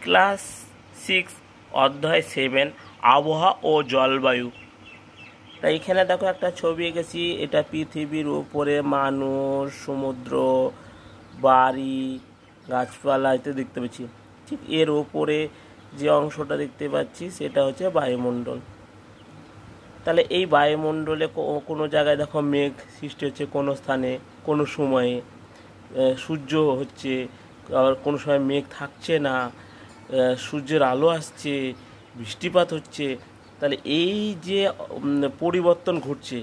Class 6 অধ্যায় 7 আবহাওয়া ও জলবায়ু। তাই এখানে দেখো একটা ছবি এঁকেছি। এটা পৃথিবীর উপরে মানুষ, সমুদ্র, বাড়ি, গাছপালা ইত্যাদি দেখতে পাচ্ছি। ঠিক এর উপরে যে অংশটা দেখতে পাচ্ছি সেটা হচ্ছে বায়ুমণ্ডল। তাহলে এই বায়ুমণ্ডলে কোনো জায়গায় দেখো মেঘ সৃষ্টি হচ্ছে, কোনো স্থানে কোনো সময়ে সূর্য হচ্ছে, আবার কোনো সময় মেঘ থাকছে না, সূর্যের আলো আসছে, বৃষ্টিপাত হচ্ছে। তাহলে এই যে পরিবর্তন ঘটছে,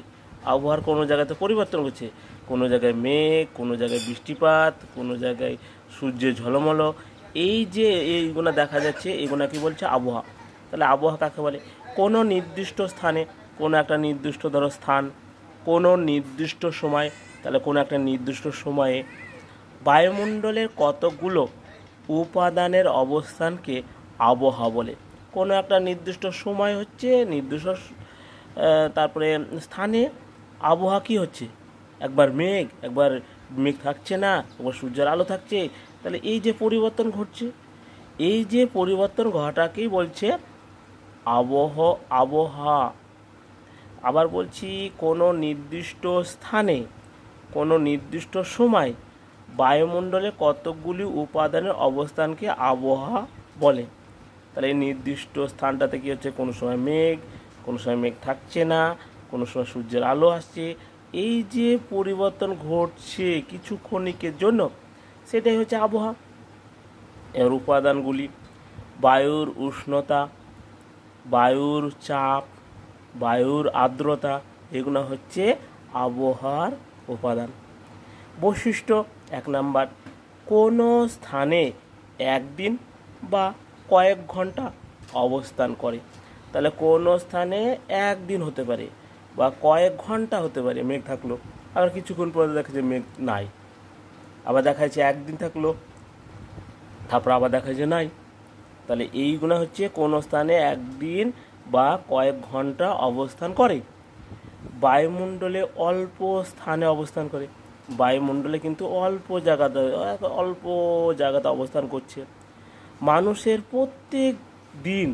আবহাওয়ার কোনো জায়গাতে পরিবর্তন ঘটছে, কোনো জায়গায় মেঘ, কোনো জায়গায় বৃষ্টিপাত, কোনো জায়গায় সূর্যের ঝলমলো, এই যে এইগুলো দেখা যাচ্ছে, এগুলো কি বলছে আবহাওয়া। তাহলে আবহাওয়া কাকে বলে? কোনো নির্দিষ্ট স্থানে, কোনো একটা নির্দিষ্ট ধরো স্থান, কোনো নির্দিষ্ট সময়, তাহলে কোনো একটা নির্দিষ্ট সময়ে বায়ুমণ্ডলের কতগুলো উপাদানের অবস্থানকে আবহাওয়া বলে। কোনো একটা নির্দিষ্ট সময় হচ্ছে, নির্দিষ্ট তারপরে স্থানে আবহাওয়া কী হচ্ছে, একবার মেঘ, একবার মেঘ থাকছে না, একবার সূর্যের আলো থাকছে। তাহলে এই যে পরিবর্তন ঘটছে, এই যে পরিবর্তন ঘটাকেই বলছে আবহাওয়া। আবার বলছি, কোনো নির্দিষ্ট স্থানে, কোনো নির্দিষ্ট সময় বায়ুমণ্ডলে কতকগুলি উপাদানের অবস্থানকে আবহাওয়া বলে। তাহলে এই নির্দিষ্ট স্থানটাতে কী হচ্ছে, কোনো সময় মেঘ, কোনো সময় মেঘ থাকছে না, কোনো সময় সূর্যের আলো আসছে। এই যে পরিবর্তন ঘটছে কিছু ক্ষণিকের জন্য, সেটাই হচ্ছে আবহাওয়া। এর উপাদানগুলি বায়ুর উষ্ণতা, বায়ুর চাপ, বায়ুর আর্দ্রতা, এগুলো হচ্ছে আবহাওয়ার উপাদান। বৈশিষ্ট্য 1 নাম্বার, কোনো স্থানে একদিন বা কয়েক ঘন্টা অবস্থান করে। তাহলে কোনো স্থানে একদিন হতে পারে বা কয়েক ঘন্টা হতে পারে মেঘ থাকলো, আবার কিছুক্ষণ পরে দেখা যায় মেঘ নাই, আবার দেখা যাচ্ছে একদিন থাকলো, তারপর আবার দেখা যায় নাই। তাহলে এইগুলো হচ্ছে কোনো স্থানে একদিন বা কয়েক ঘন্টা অবস্থান করে। বায়ুমণ্ডলে অল্প স্থানে অবস্থান করে, বায়ুমণ্ডলে কিন্তু অল্প জায়গাতে অবস্থান করছে। মানুষের প্রত্যেক দিন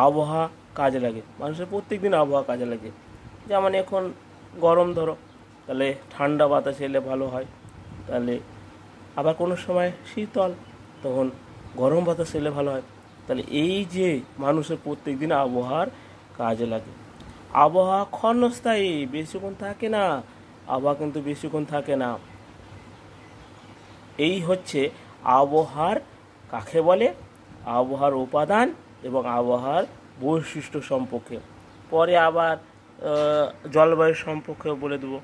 আবহাওয়া কাজে লাগে, মানুষের প্রত্যেক দিন আবহাওয়া কাজে লাগে। যেমন এখন গরম ধরো, তাহলে ঠান্ডা বাতাস এলে ভালো হয়। তাহলে আবার কোনো সময় শীতল, তখন গরম বাতাস এলে ভালো হয়। তাহলে এই যে মানুষের প্রত্যেক দিন আবহাওয়ার কাজে লাগে। আবহাওয়া ক্ষণস্থায়ী, বেশিক্ষণ থাকে না, আবহাওয়া কিন্তু বেশিক্ষণ থাকে না। এই হচ্ছে আবহাওয়ার কাকে বলে, আবহাওয়ার উপাদান এবং আবহাওয়ার বৈশিষ্ট্য সম্পর্কে। পরে আবার জলবায়ু সম্পর্কেও বলে দেবো।